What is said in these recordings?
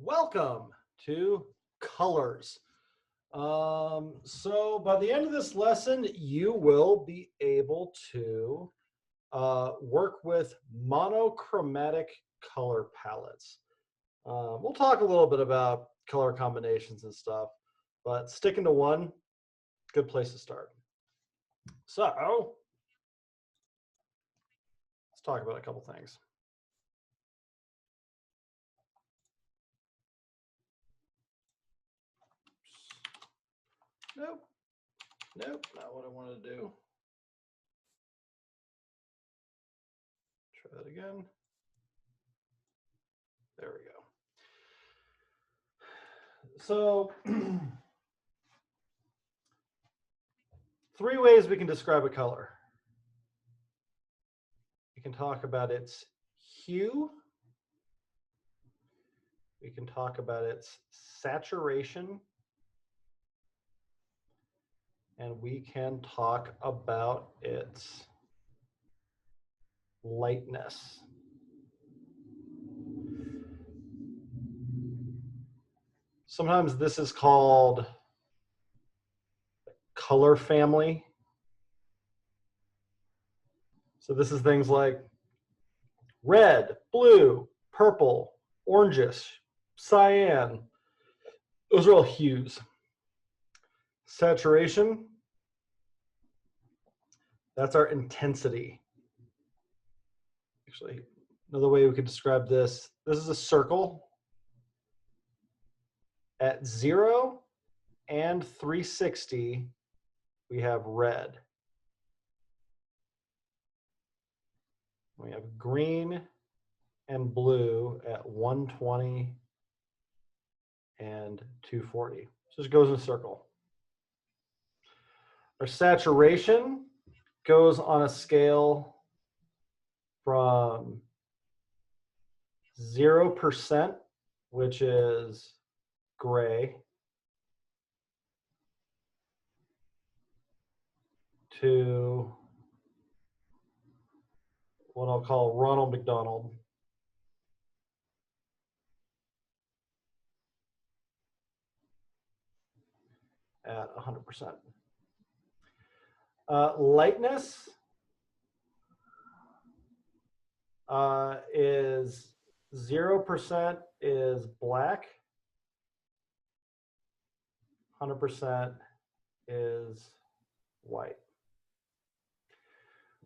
Welcome to colors. So by the end of this lesson, you will be able to work with monochromatic color palettes. We'll talk a little bit about color combinations and stuff, but sticking to one, good place to start. So let's talk about a couple things. Nope, not what I wanted to do. Try that again. There we go. So three ways we can describe a color. We can talk about its hue. We can talk about its saturation. And we can talk about its lightness. Sometimes this is called color family. So this is things like red, blue, purple, orangish, cyan. Those are all hues. Saturation, that's our intensity. Actually, another way we could describe this is a circle. At 0 and 360, we have red. We have green and blue at 120 and 240. So this goes in a circle. Our saturation goes on a scale from 0%, which is gray, to what I'll call Ronald McDonald. At 100%. Lightness is 0% is black, 100% is white.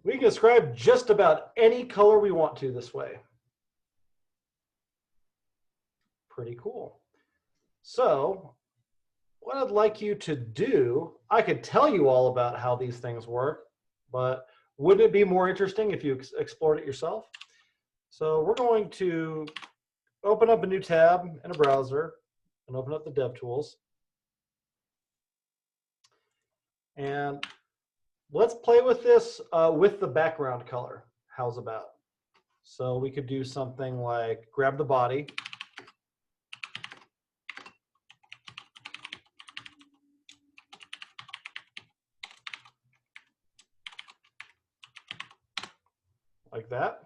We can describe just about any color we want to this way. Pretty cool. So what I'd like you to do, I could tell you all about how these things work, but wouldn't it be more interesting if you explored it yourself? So we're going to open up a new tab in a browser and open up the DevTools. And let's play with this with the background color. How's about? So we could do something like grab the body. Like that.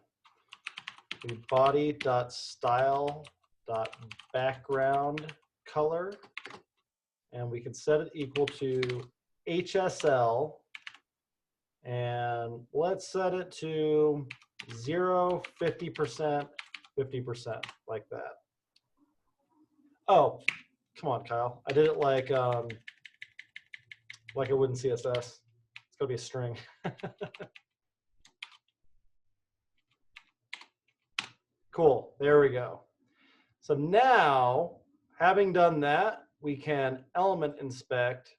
Body.style.background color. And we can set it equal to HSL. And let's set it to 0, 50%, 50%, like that. Oh, come on, Kyle. I did it like I wouldn't CSS. It's gonna be a string. Cool, there we go. So now, having done that, we can element inspect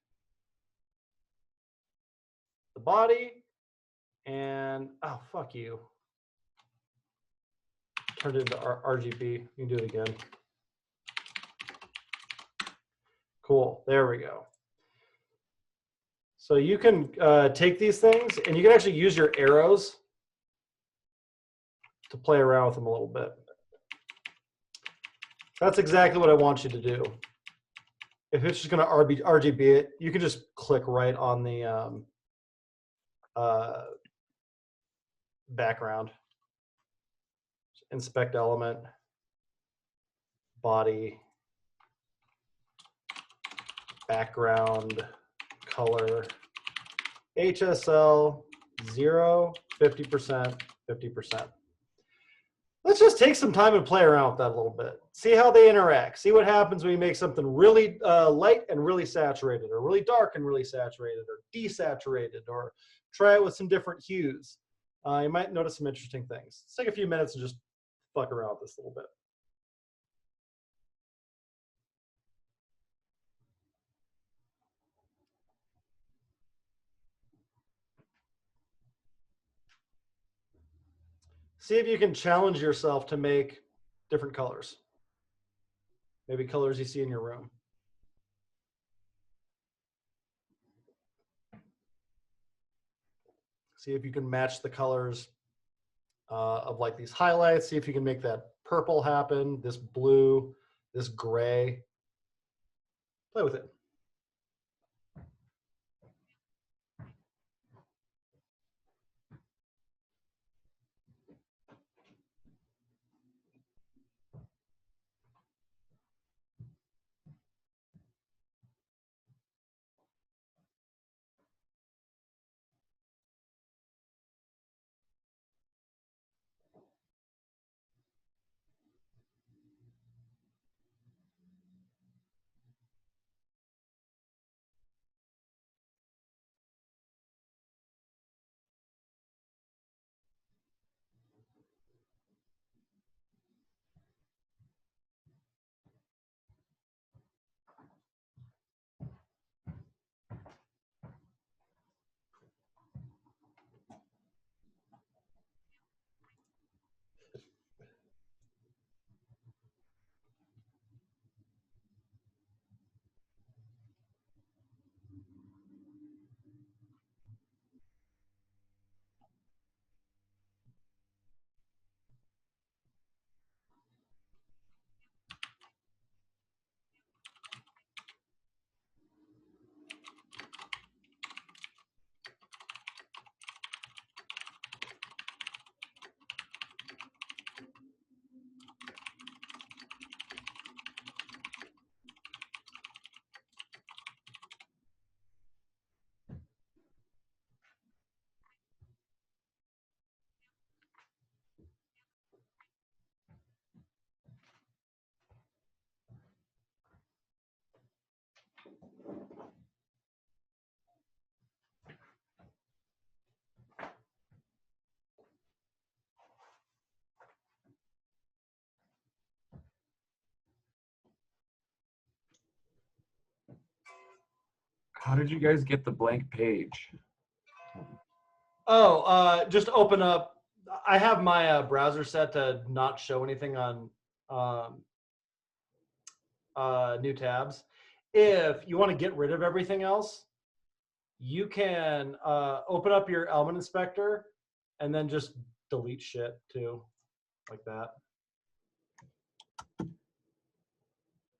the body and, oh, fuck you. Turned it into RGB. You can do it again. Cool, there we go. So you can take these things and you can actually use your arrows to play around with them a little bit. That's exactly what I want you to do. If it's just going to RGB it, you can just click right on the background. Inspect element, body, background, color, HSL, 0, 50%, 50%. Let's just take some time and play around with that a little bit. See how they interact. See what happens when you make something really light and really saturated, or really dark and really saturated, or desaturated, or try it with some different hues. You might notice some interesting things. Let's take a few minutes and just fuck around with this a little bit. See if you can challenge yourself to make different colors. Maybe colors you see in your room. See if you can match the colors of like these highlights. See if you can make that purple happen, this blue, this gray. Play with it. How did you guys get the blank page? Oh, just open up. I have my browser set to not show anything on new tabs. If you want to get rid of everything else, you can open up your element inspector and then just delete shit too, like that.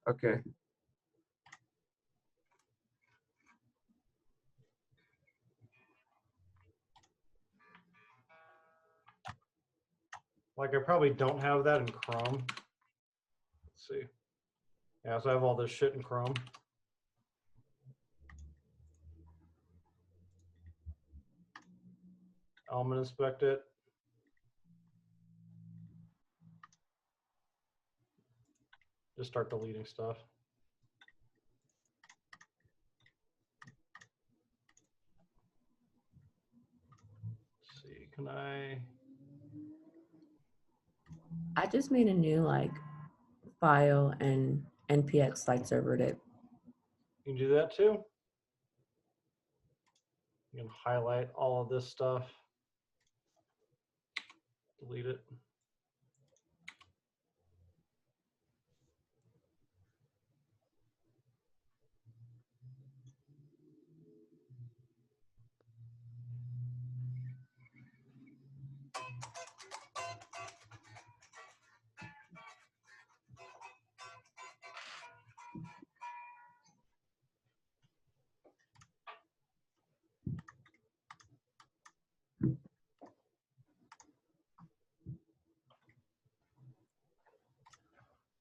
Okay. Like I probably don't have that in Chrome. Let's see. Yeah, so I have all this shit in Chrome. Element inspect it. Just start deleting stuff. Let's see, can I just made a new like file and npx like servered it. You can do that too. You can highlight all of this stuff. Delete it.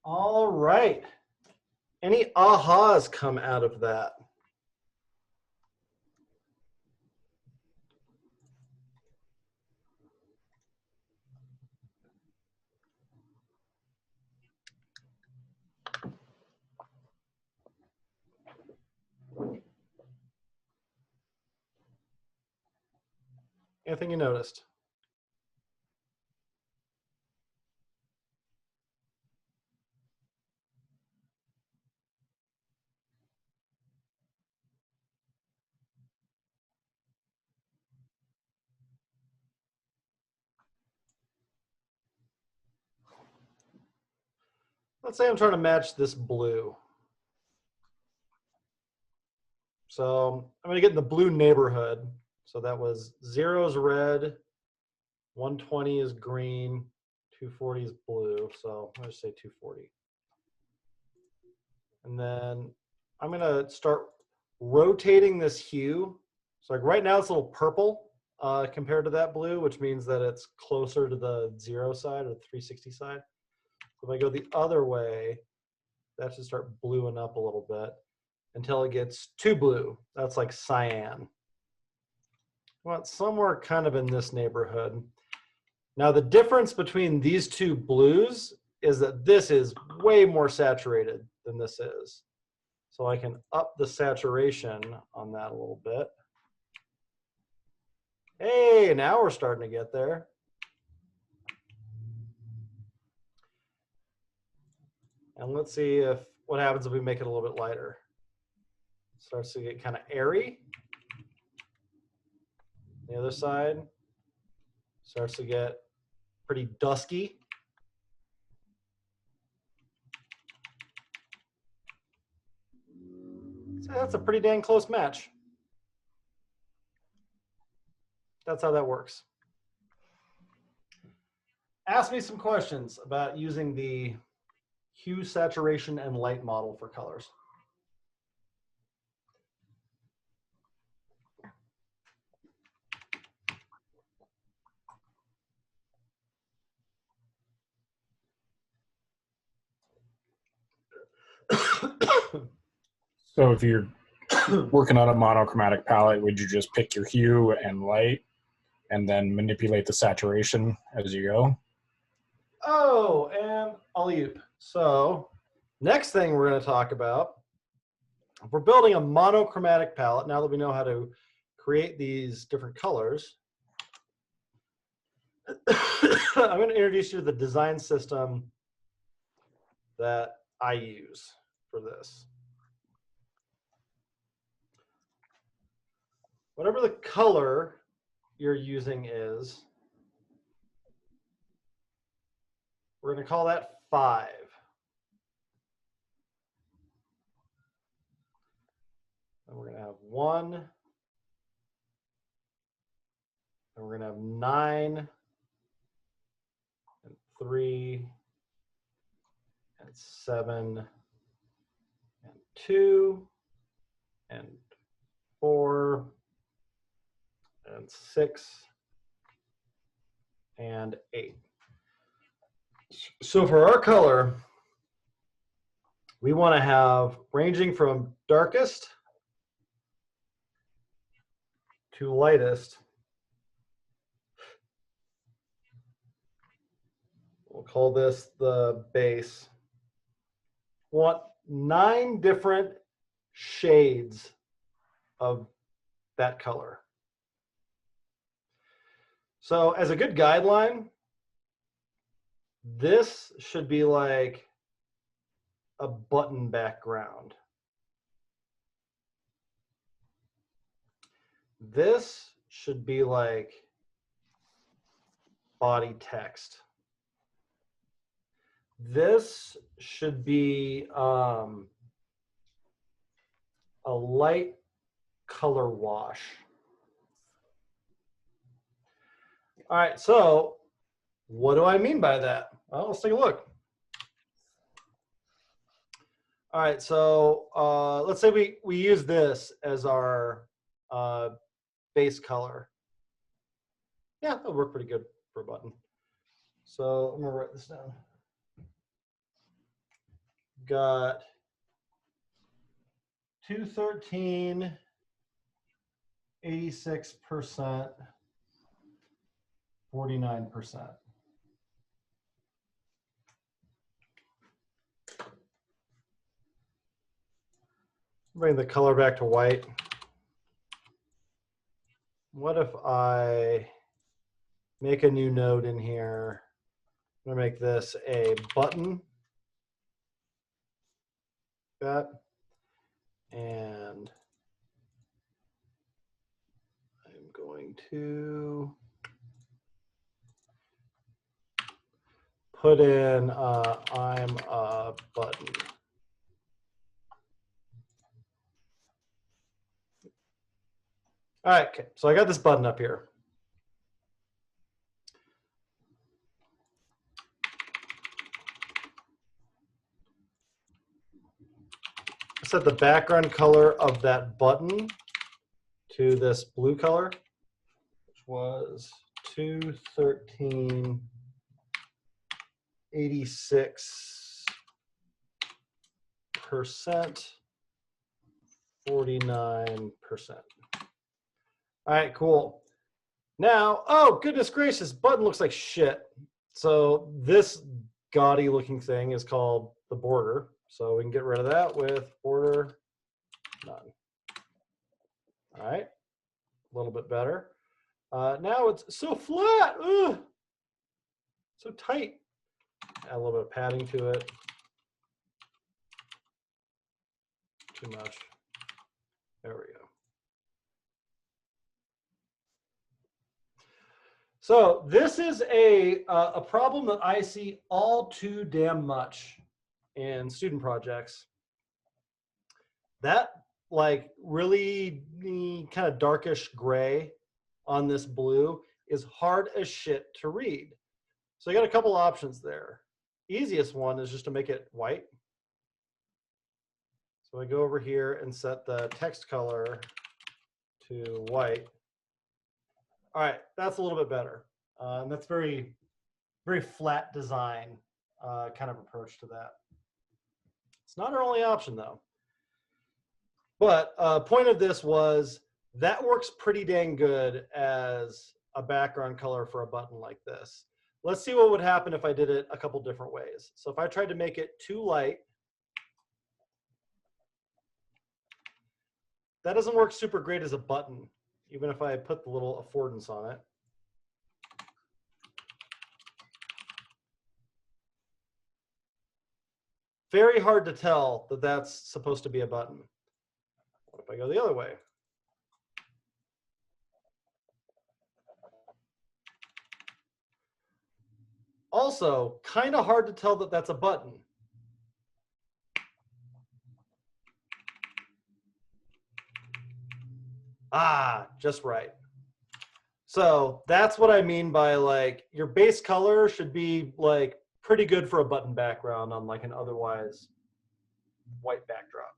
All right. Any ahas come out of that? Anything you noticed? Let's say I'm trying to match this blue. So I'm going to get in the blue neighborhood. So that was 0 is red, 120 is green, 240 is blue. So let's say 240. And then I'm going to start rotating this hue. So like right now it's a little purple compared to that blue, which means that it's closer to the 0 side or the 360 side. So if I go the other way, that should start bluing up a little bit until it gets too blue. That's like cyan. Well, it's somewhere kind of in this neighborhood. Now the difference between these two blues is that this is way more saturated than this is. So I can up the saturation on that a little bit. Hey, now we're starting to get there. And let's see what happens if we make it a little bit lighter. Starts to get kind of airy. The other side starts to get pretty dusky. So that's a pretty dang close match. That's how that works. Ask me some questions about using the hue, saturation, and light model for colors. So if you're working on a monochromatic palette, would you just pick your hue and light and then manipulate the saturation as you go? Oh, and alley-oop. So next thing we're going to talk about, we're building a monochromatic palette now that we know how to create these different colors. I'm going to introduce you to the design system that I use for this. Whatever the color you're using is, we're going to call that 5. And we're going to have 1. And we're going to have 9 and 3 and 7 and 2 and 4 and 6 and 8. So for our color, we want to have ranging from darkest to lightest. We'll call this the base. We want 9 different shades of that color. So as a good guideline, this should be like a button background. This should be like body text. This should be a light color wash. All right, so what do I mean by that? Well, let's take a look. All right, so let's say we use this as our base color. Yeah, that'll work pretty good for a button. So I'm gonna write this down. got 213, 86%, 49%. Bring the color back to white. What if I make a new node in here? I'm gonna make this a button. That. And I'm going to put in I'm a button. All right, okay, so I got this button up here. I set the background color of that button to this blue color, which was 213, 86%, 49%. All right, cool. Now, oh, goodness gracious, button looks like shit. So this gaudy looking thing is called the border. So we can get rid of that with border none. All right, a little bit better. Now it's so flat, ugh, so tight. Add a little bit of padding to it. Too much. There we go. So this is a problem that I see all too damn much in student projects. That like really kind of darkish gray on this blue is hard as shit to read. So I got a couple options there. Easiest one is just to make it white. So I go over here and set the text color to white. All right, that's a little bit better. And that's very, very flat design kind of approach to that. It's not our only option though. But point of this was that works pretty dang good as a background color for a button like this. Let's see what would happen if I did it a couple different ways. So if I tried to make it too light, that doesn't work super great as a button, even if I put the little affordance on it. Very hard to tell that that's supposed to be a button. What if I go the other way? Also, kind of hard to tell that that's a button. Ah, just right. So that's what I mean by like your base color should be like pretty good for a button background on like an otherwise white backdrop.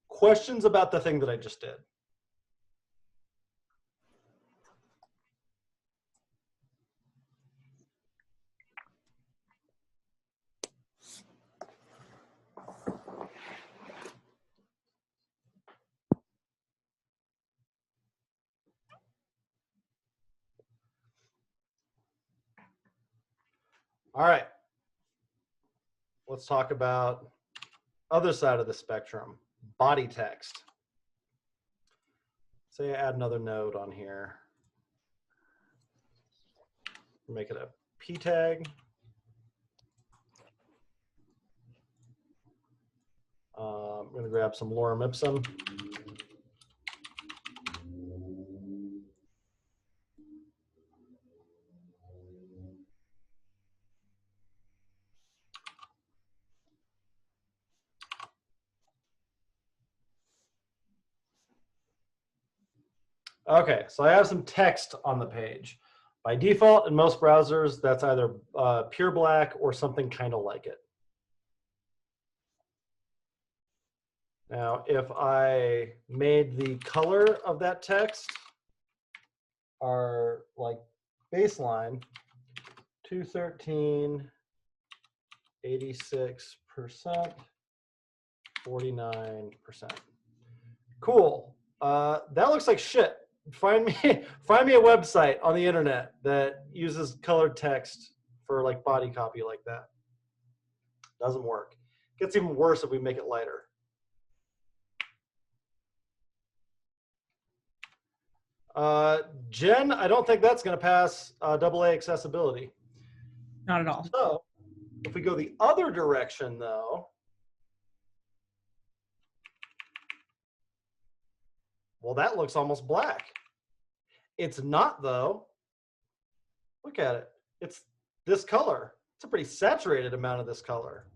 Questions about the thing that I just did? All right. Let's talk about other side of the spectrum, body text. Say I add another node on here. Make it a p tag. I'm going to grab some lorem ipsum. Okay, so I have some text on the page. By default, in most browsers, that's either pure black or something kind of like it. Now, if I made the color of that text our like baseline, 213, 86%, 49%. Cool. That looks like shit. Find me a website on the internet that uses colored text for like body copy like that. Doesn't work. Gets even worse if we make it lighter. Jen, I don't think that's going to pass AA accessibility. Not at all. So if we go the other direction, though, well, that looks almost black. It's not, though. Look at it. It's this color. It's a pretty saturated amount of this color.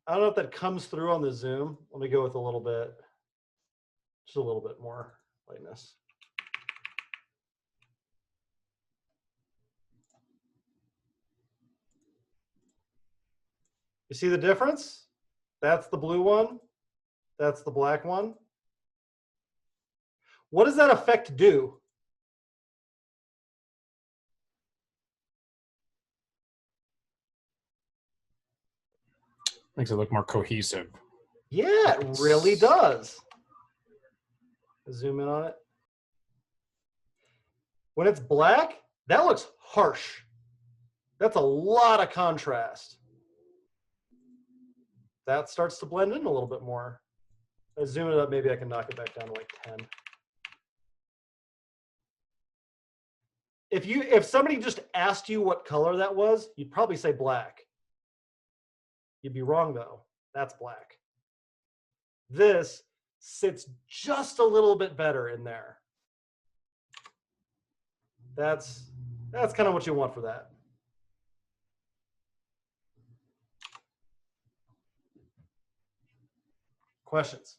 I don't know if that comes through on the zoom. Let me go with a little bit, just a little bit more lightness. You see the difference? That's the blue one. That's the black one. What does that effect do? Makes it look more cohesive. Yeah, it really does. Zoom in on it. When it's black, that looks harsh. That's a lot of contrast. That starts to blend in a little bit more. I zoom it up, maybe I can knock it back down to like 10. If somebody just asked you what color that was, you'd probably say black. You'd be wrong though. That's black. This sits just a little bit better in there. That's kind of what you want for that. Questions?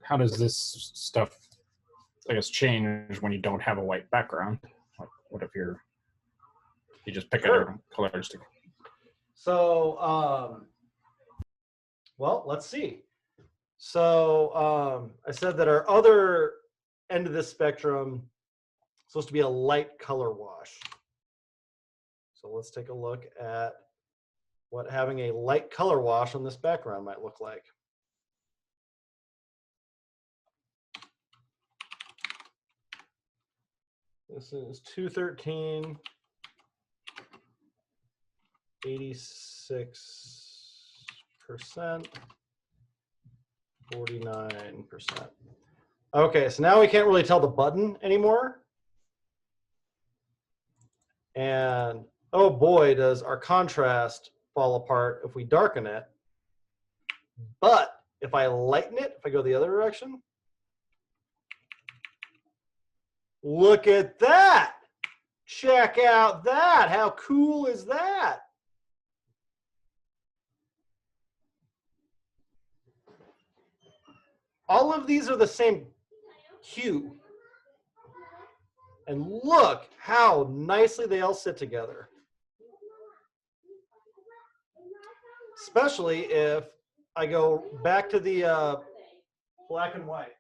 How does this stuff, I guess, change when you don't have a white background? Like, what if you just pick Sure. a different colors to? So, well, let's see. So I said that our other end of this spectrum is supposed to be a light color wash. So let's take a look at what having a light color wash on this background might look like. This is 213, 86%, 49%. Okay, so now we can't really tell the button anymore. And oh boy, does our contrast fall apart if we darken it. But if I lighten it, if I go the other direction, look at that. Check out that. How cool is that? All of these are the same hue. And look how nicely they all sit together. Especially if I go back to the black and white.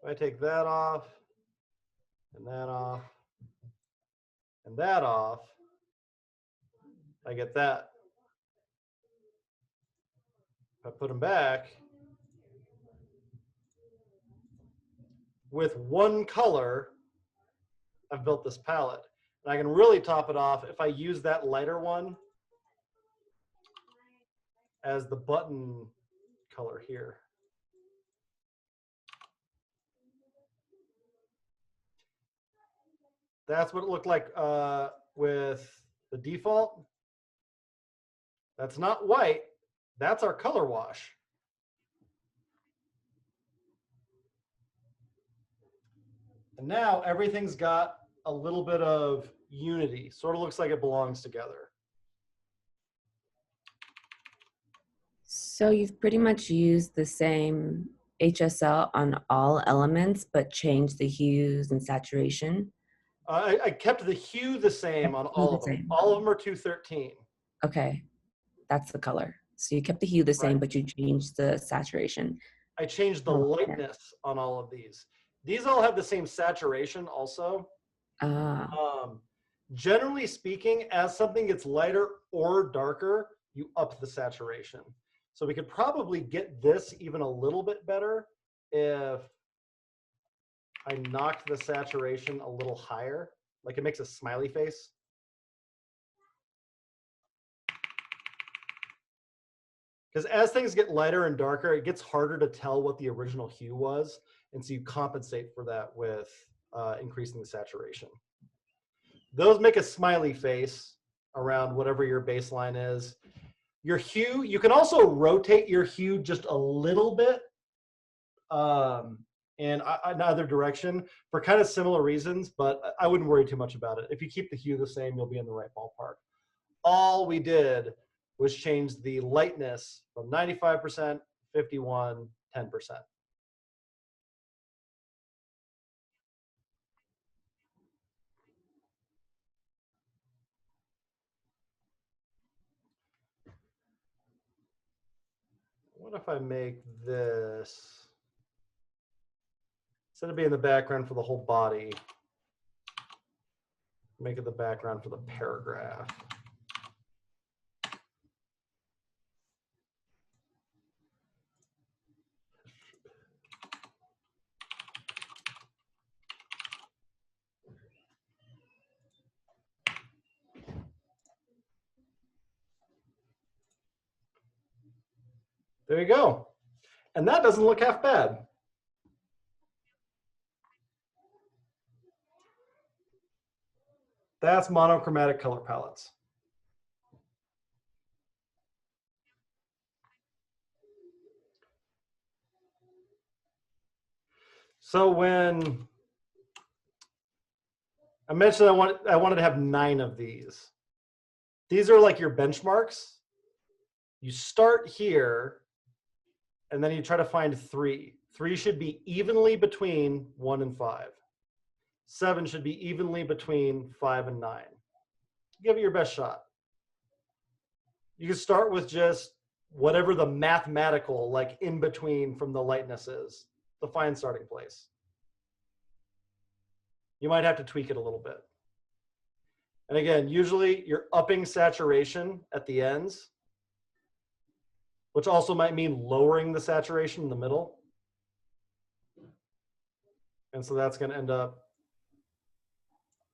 If I take that off, and that off, and that off, I get that. If I put them back, with one color, I've built this palette. And I can really top it off if I use that lighter one as the button color here. That's what it looked like with the default. That's not white, That's our color wash. And now everything's got a little bit of unity. Sort of looks like it belongs together. So you've pretty much used the same HSL on all elements, but changed the hues and saturation. I kept the hue the same on all of them. All of them are 213. Okay, that's the color. So you kept the hue the same, Right. but you changed the saturation. I changed the Oh, yeah. lightness on all of these. These all have the same saturation also. Ah, Generally speaking, as something gets lighter or darker, you up the saturation. So we could probably get this even a little bit better if I knocked the saturation a little higher. Like it makes a smiley face. Because as things get lighter and darker, it gets harder to tell what the original hue was. And so you compensate for that with increasing the saturation. Those make a smiley face around whatever your baseline is. Your hue, you can also rotate your hue just a little bit in either direction for kind of similar reasons, but I wouldn't worry too much about it. If you keep the hue the same, you'll be in the right ballpark. All we did was change the lightness from 95%, 51, 10%. What if I make this, instead of being the background for the whole body, make it the background for the paragraph. There you go. And that doesn't look half bad. That's monochromatic color palettes. So when I mentioned I wanted to have 9 of these. These are like your benchmarks. You start here, and then you try to find 3. 3 should be evenly between 1 and 5. 7 should be evenly between 5 and 9. Give it your best shot. You can start with just whatever the mathematical, like in between from the lightness is, the fine starting place. You might have to tweak it a little bit. And again, usually you're upping saturation at the ends, which also might mean lowering the saturation in the middle. And so that's going to end up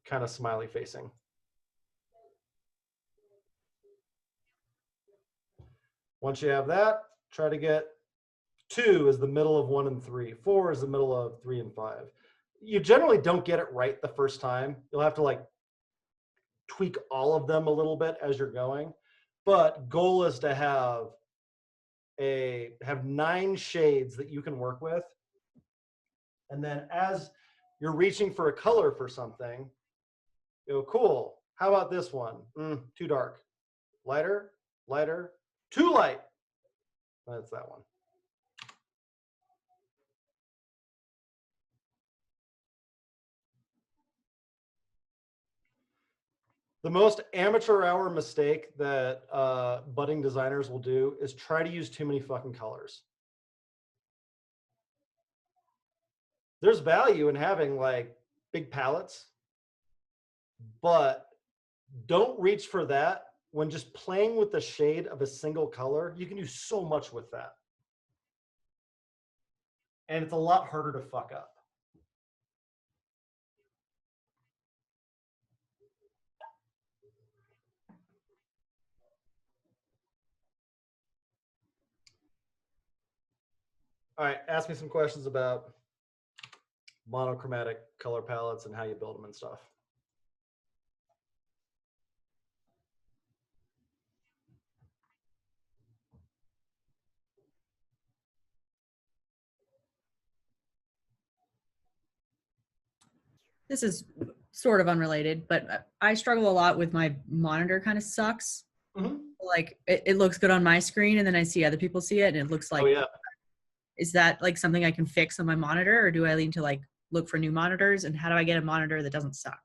kind of smiley facing. Once you have that, try to get 2 is the middle of 1 and 3. 4 is the middle of 3 and 5. You generally don't get it right the first time. You'll have to like tweak all of them a little bit as you're going. But goal is to have 9 shades that you can work with. And then as you're reaching for a color for something, you go, cool. How about this one? Too dark. Lighter, lighter, too light. That's that one. The most amateur hour mistake that budding designers will do is try to use too many fucking colors. There's value in having like big palettes, but don't reach for that when just playing with the shade of a single color. You can do so much with that. And it's a lot harder to fuck up. All right, ask me some questions about monochromatic color palettes and how you build them and stuff. This is sort of unrelated, but I struggle a lot with my monitor kind of sucks. Mm-hmm. Like it looks good on my screen and then I see other people see it and it looks like, Oh yeah. is that like something I can fix on my monitor, or do I need to like look for new monitors, and how do I get a monitor that doesn't suck?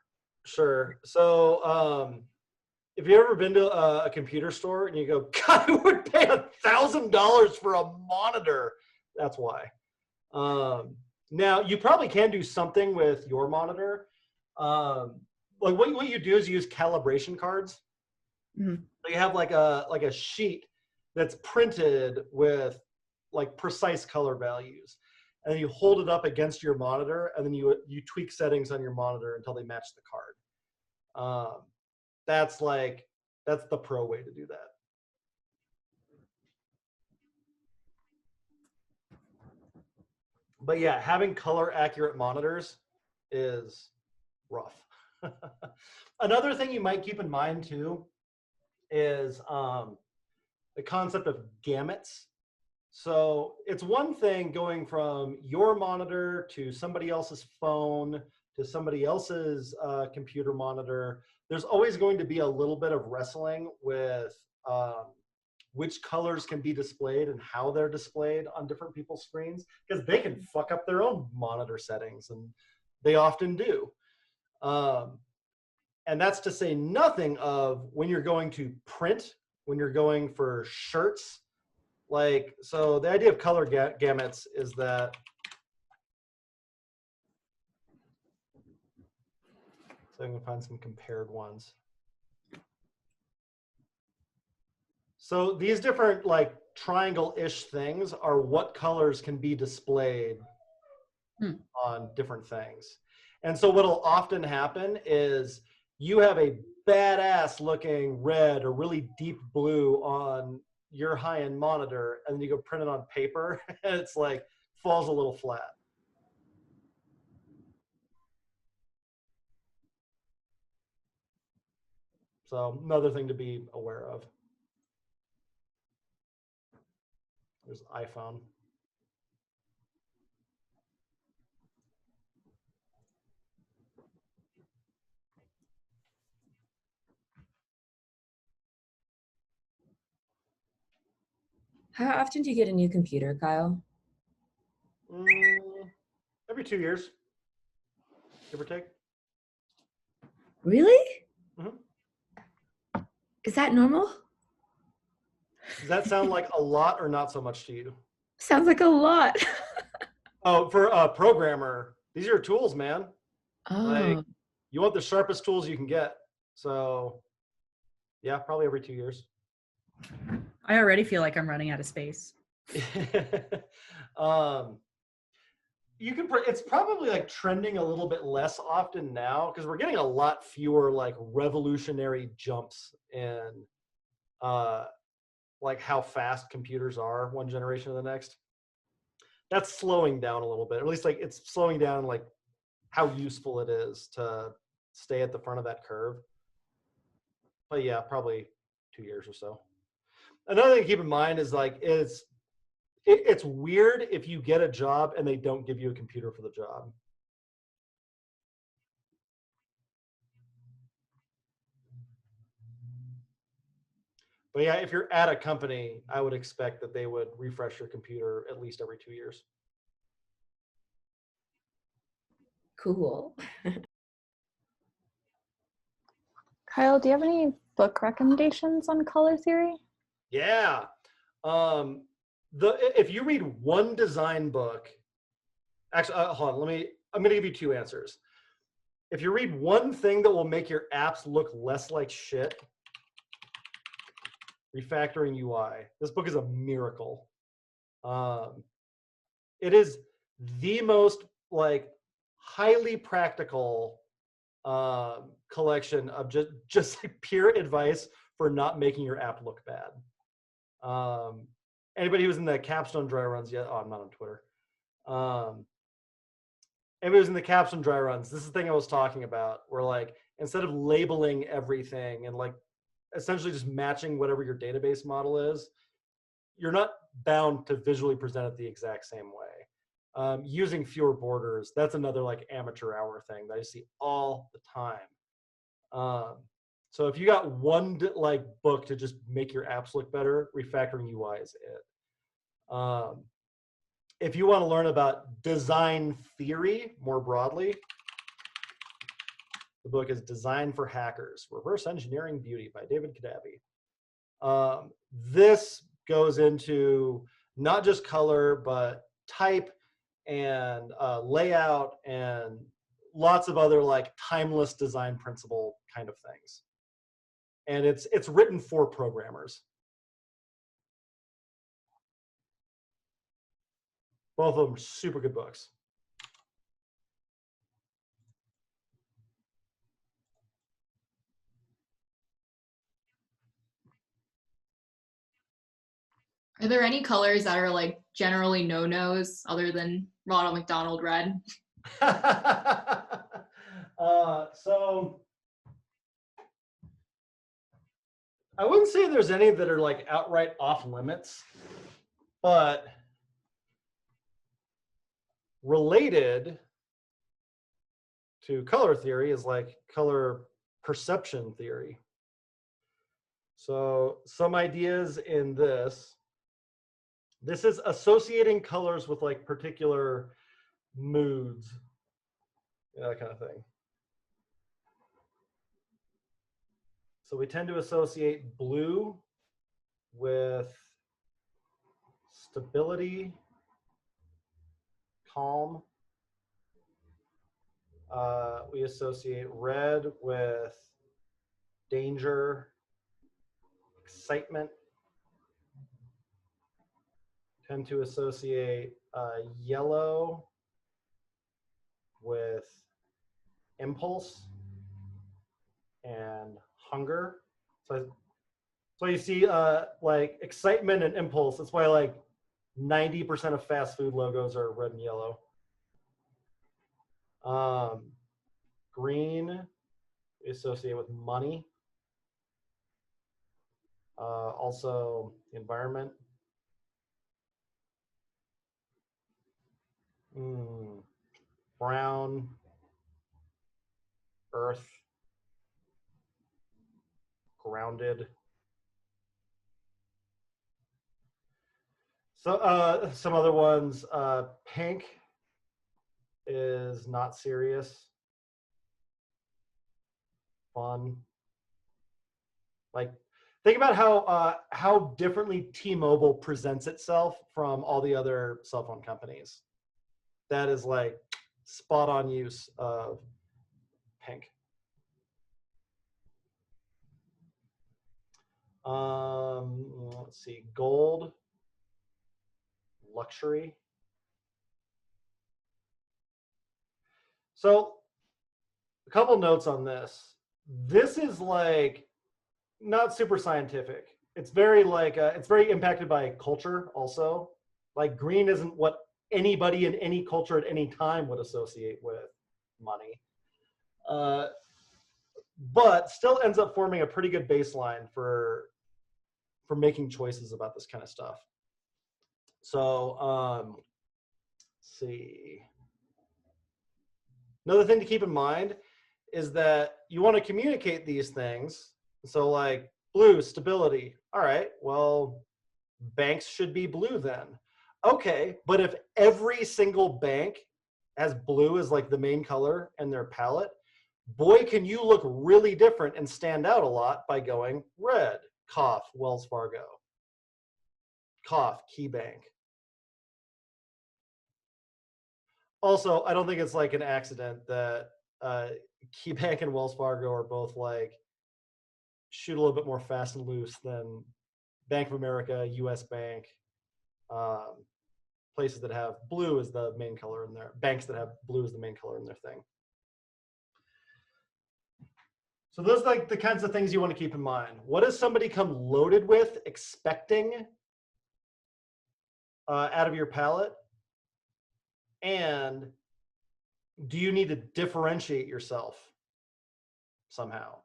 Sure. So, if you've ever been to a computer store and you go, God, I would pay $1,000 for a monitor. That's why. Now, you probably can do something with your monitor. Like what you do is use calibration cards. Mhm. So you have like a sheet that's printed with like precise color values, and then you hold it up against your monitor, and then you tweak settings on your monitor until they match the card. That's the pro way to do that. But yeah, having color accurate monitors is rough. Another thing you might keep in mind too is the concept of gamuts. So it's one thing going from your monitor to somebody else's phone to somebody else's computer monitor. There's always going to be a little bit of wrestling with which colors can be displayed and how they're displayed on different people's screens, because they can fuck up their own monitor settings, and they often do. And that's to say nothing of when you're going to print, when you're going for shirts. Like, so the idea of color gamuts is that so I'm gonna find some compared ones. So these different like triangle-ish things are what colors can be displayed on different things. And so what'll often happen is you have a badass looking red or really deep blue on your high-end monitor, and then you go print it on paper, and it's like falls a little flat. So another thing to be aware of. There's iPhone. How often do you get a new computer, Kyle? Every 2 years, give or take. Really? Mm-hmm. Is that normal? Does that sound like a lot or not so much to you? Sounds like a lot. Oh, for a programmer, these are your tools, man. Like, Oh, you want the sharpest tools you can get. So, yeah, probably every 2 years. I already feel like I'm running out of space. You can. It's probably like trending a little bit less often now because we're getting a lot fewer like revolutionary jumps in like how fast computers are one generation to the next. That's slowing down a little bit. Or at least like it's slowing down like how useful it is to stay at the front of that curve. But yeah, probably 2 years or so. Another thing to keep in mind is like it's weird if you get a job and they don't give you a computer for the job. But yeah, if you're at a company, I would expect that they would refresh your computer at least every 2 years. cool. Kyle, do you have any book recommendations on color theory? Yeah. If you read one design book, actually, hold on, I'm going to give you two answers. If you read one thing that will make your apps look less like shit, Refactoring UI. This book is a miracle. It is the most like highly practical collection of just like pure advice for not making your app look bad. Anybody who's in the capstone dry runs yet? Oh, I'm not on Twitter. Anybody who's in the capstone dry runs, this is the thing I was talking about, where like instead of labeling everything and like essentially just matching whatever your database model is, you're not bound to visually present it the exact same way. Using fewer borders, that's another like amateur hour thing that I see all the time. So if you got one like book to just make your apps look better, refactoring UI is it. If you want to learn about design theory more broadly, the book is Design for Hackers, Reverse Engineering Beauty by David Kadabi. This goes into not just color, but type and layout and lots of other like timeless design principle kind of things. And it's written for programmers. Both of them are super good books. Are there any colors that are like generally no-nos other than Ronald McDonald red? So I wouldn't say there's any that are like outright off limits, but related to color theory is like color perception theory. So some ideas in this is associating colors with like particular moods, that kind of thing. So we tend to associate blue with stability, calm. We associate red with danger, excitement. Tend to associate yellow with impulse and hunger. So you see like excitement and impulse. That's why like 90% of fast food logos are red and yellow. Green we associate with money. Also environment. Brown, earth, grounded. So some other ones, pink is not serious, fun. Like, think about how differently T-Mobile presents itself from all the other cell phone companies. That is like spot on use of pink. Let's see, gold, luxury. So a couple notes on this. This is like not super scientific. It's very like it's very impacted by culture also. Like green isn't what anybody in any culture at any time would associate with money. But still ends up forming a pretty good baseline for making choices about this kind of stuff. So let's see. Another thing to keep in mind is that you want to communicate these things. So like blue, stability. All right, well, banks should be blue then. Okay, but if every single bank has blue as like the main color in their palette, boy, can you look really different and stand out a lot by going red, cough, Wells Fargo, cough, KeyBank. Also, I don't think it's like an accident that KeyBank and Wells Fargo are both like shoot a little bit more fast and loose than Bank of America, US Bank, places that have blue as the main color in their, banks that have blue as the main color in their thing. So those are like the kinds of things you want to keep in mind. What does somebody come loaded with, expecting out of your palette? And do you need to differentiate yourself somehow?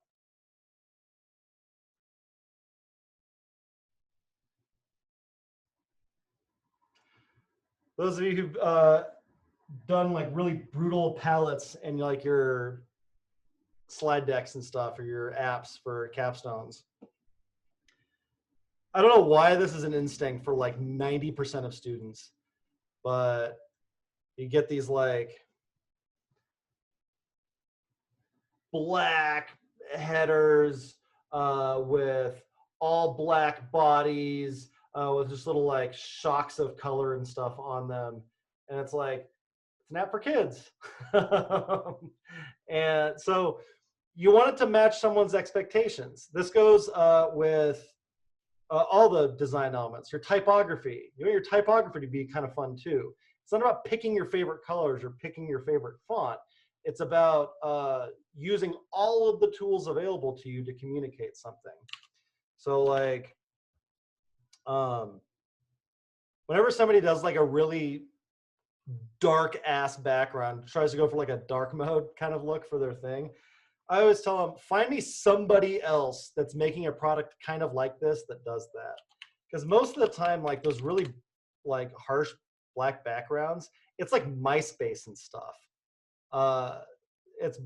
Those of you who've done like really brutal palettes and like your slide decks and stuff or your apps for capstones. I don't know why this is an instinct for like 90% of students, but you get these like black headers with all black bodies with just little like shocks of color and stuff on them. And it's like, it's an app for kids. And so you want it to match someone's expectations. This goes with all the design elements. Your typography. You want your typography to be kind of fun too. It's not about picking your favorite colors or picking your favorite font. It's about using all of the tools available to you to communicate something. So like, whenever somebody does like a really dark ass background, tries to go for like a dark mode kind of look for their thing, I always tell them, find me somebody else that's making a product kind of like this that does that. Because most of the time, like those really like harsh black backgrounds, it's like MySpace and stuff. It's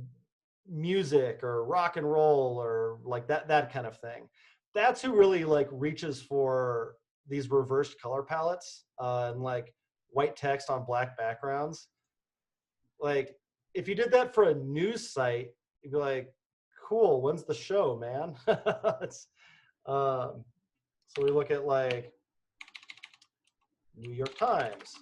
music or rock and roll or like that kind of thing. That's who really like reaches for these reversed color palettes and like white text on black backgrounds. Like if you did that for a news site, you'd be like, cool, when's the show, man? So we look at like New York Times.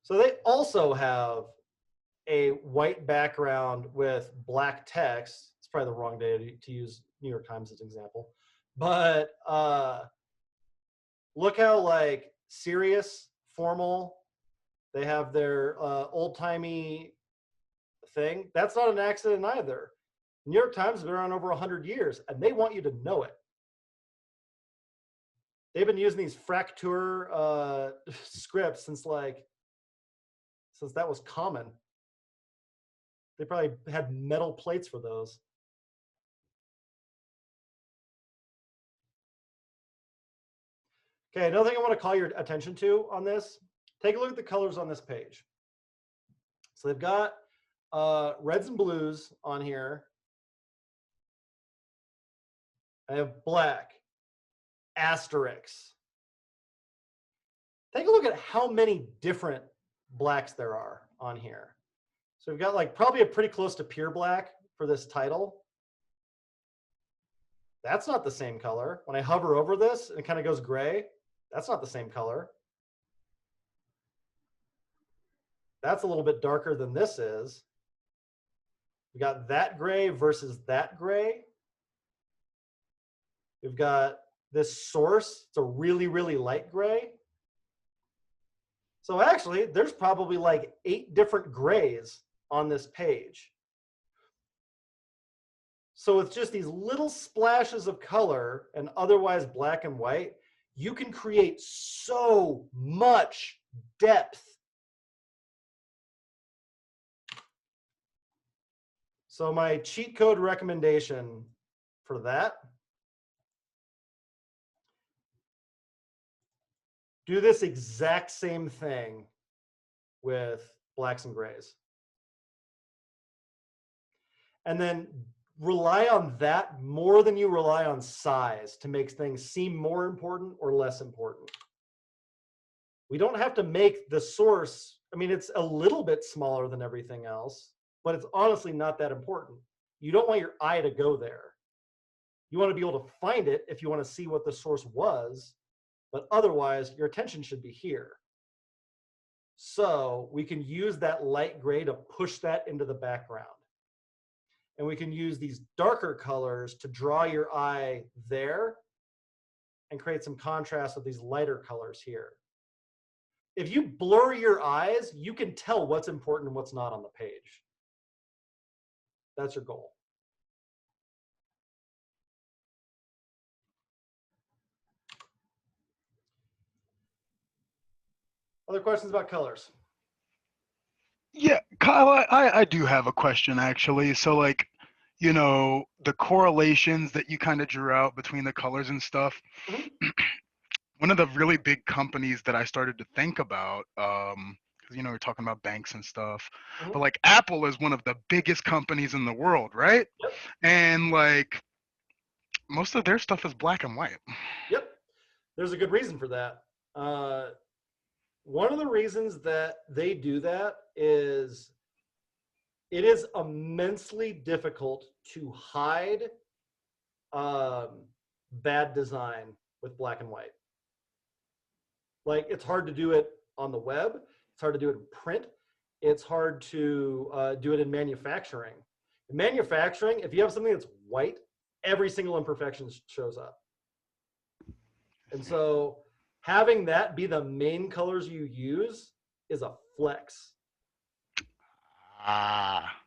So they also have a white background with black text. It's probably the wrong day to use New York Times as an example. But look how like serious, formal, they have their old-timey thing. That's not an accident either. New York Times has been around over 100 years, and they want you to know it. They've been using these Fraktur scripts since that was common. They probably had metal plates for those. Okay, another thing I want to call your attention to on this, take a look at the colors on this page. So they've got reds and blues on here. I have black, asterisks. Take a look at how many different blacks there are on here. So we've got like probably a pretty close to pure black for this title. That's not the same color. When I hover over this, it kind of goes gray. That's not the same color. That's a little bit darker than this is. We got that gray versus that gray. We've got this source. It's a really, really light gray. So actually, there's probably like 8 different grays on this page. So with just these little splashes of color and otherwise black and white, you can create so much depth. So my cheat code recommendation for that, do this exact same thing with blacks and grays. And then rely on that more than you rely on size to make things seem more important or less important. We don't have to make the source, I mean, it's a little bit smaller than everything else, but it's honestly not that important. You don't want your eye to go there. You want to be able to find it if you want to see what the source was, but otherwise your attention should be here. So we can use that light gray to push that into the background. And we can use these darker colors to draw your eye there and create some contrast with these lighter colors here. If you blur your eyes, you can tell what's important and what's not on the page. That's your goal. Other questions about colors? Yeah, Kyle, I do have a question actually. So like, you know, the correlations that you kind of drew out between the colors and stuff, one of the really big companies that I started to think about, because we're talking about banks and stuff, Mhm. but like Apple is one of the biggest companies in the world, right? Yep. And like most of their stuff is black and white. Yep. There's a good reason for that. One of the reasons that they do that is it is immensely difficult to hide bad design with black and white. Like, it's hard to do it on the web. It's hard to do it in print. It's hard to do it in manufacturing. In manufacturing, if you have something that's white, every single imperfection shows up. And so having that be the main colors you use is a flex. Ah,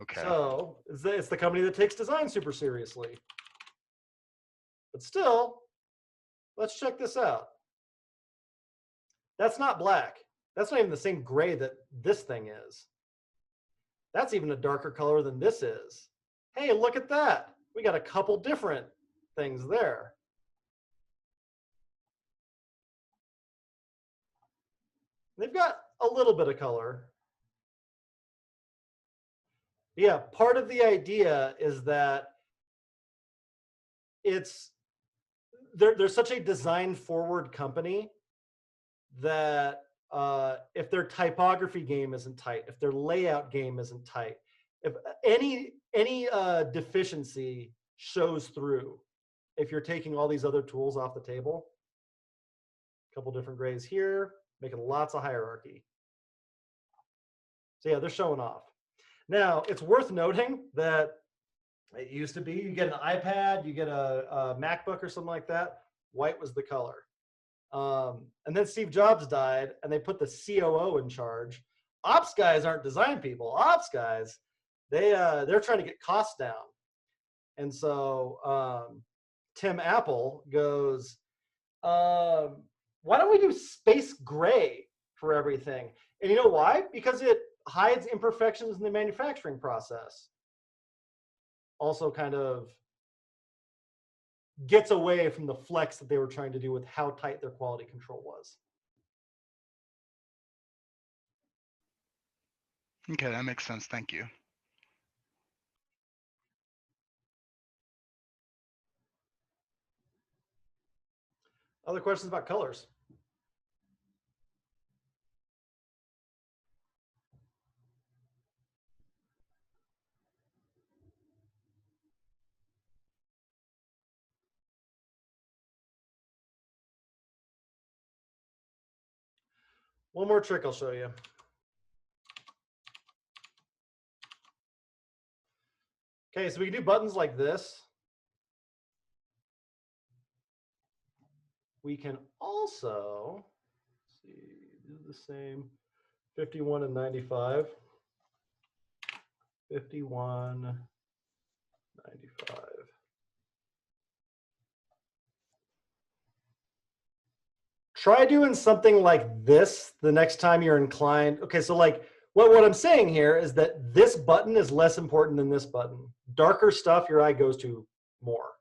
okay. So it's the company that takes design super seriously. But still, let's check this out. That's not black. That's not even the same gray that this thing is. That's even a darker color than this is. Hey, look at that. We got a couple different things there. They've got a little bit of color. Yeah, part of the idea is that they're such a design forward company that if their typography game isn't tight, if their layout game isn't tight, if any deficiency shows through, if you're taking all these other tools off the table, a couple different grays here, making lots of hierarchy. So yeah, they're showing off. Now, it's worth noting that it used to be you get an iPad, you get a MacBook or something like that, white was the color. And then Steve Jobs died and they put the COO in charge. Ops guys aren't design people. Ops guys, they're trying to get costs down. And so Tim Apple goes, why don't we do space gray for everything? And you know why? Because it hides imperfections in the manufacturing process. Also kind of gets away from the flex that they were trying to do with how tight their quality control was. Okay, that makes sense. Thank you. Other questions about colors? One more trick I'll show you. Okay, so we can do buttons like this. We can also, let's see, do the same, 51 and 95. 51, 95. Try doing something like this the next time you're inclined. Okay, so like what I'm saying here is that this button is less important than this button. Darker stuff, your eye goes to more.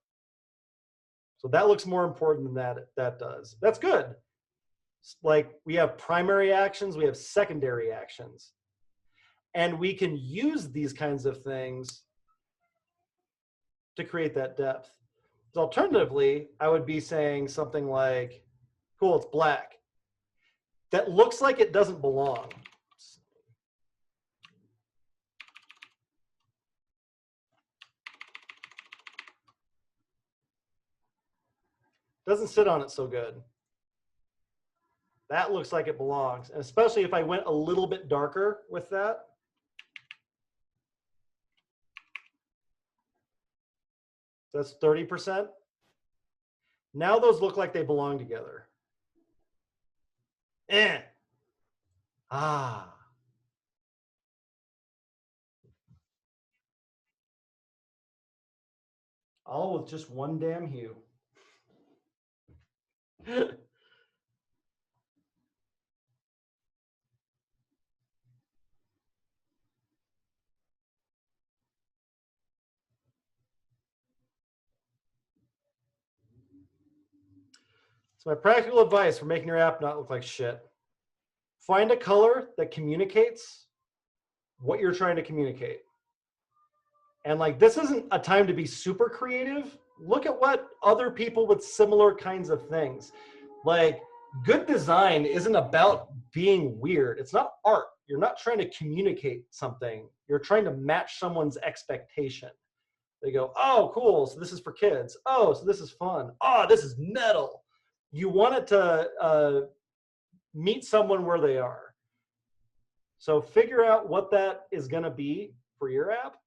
So that looks more important than that does. That's good. Like, we have primary actions, we have secondary actions. And we can use these kinds of things to create that depth. So alternatively, I would be saying something like, cool, it's black. That looks like it doesn't belong. Doesn't sit on it so good. That looks like it belongs. And especially if I went a little bit darker with that. That's 30%. Now those look like they belong together. Ah. All with just one damn hue. So my practical advice for making your app not look like shit. Find a color that communicates what you're trying to communicate. And like, this isn't a time to be super creative. Look at what other people with similar kinds of things. Like, good design isn't about being weird. It's not art. You're not trying to communicate something. You're trying to match someone's expectation. They go, oh, cool, so this is for kids. Oh, so this is fun. Oh, this is metal. You want it to meet someone where they are. So figure out what that is going to be for your app.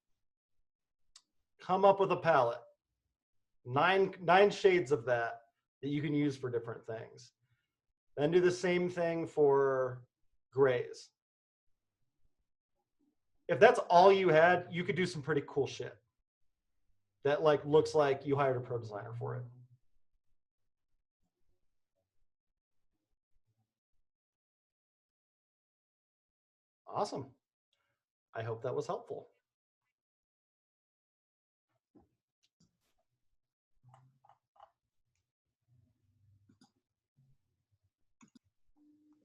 Come up with a palette. Nine shades of that you can use for different things. Then do the same thing for grays. If that's all you had, you could do some pretty cool shit that like looks like you hired a pro designer for it. Awesome. I hope that was helpful.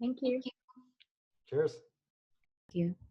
Thank you. Cheers. Thank you.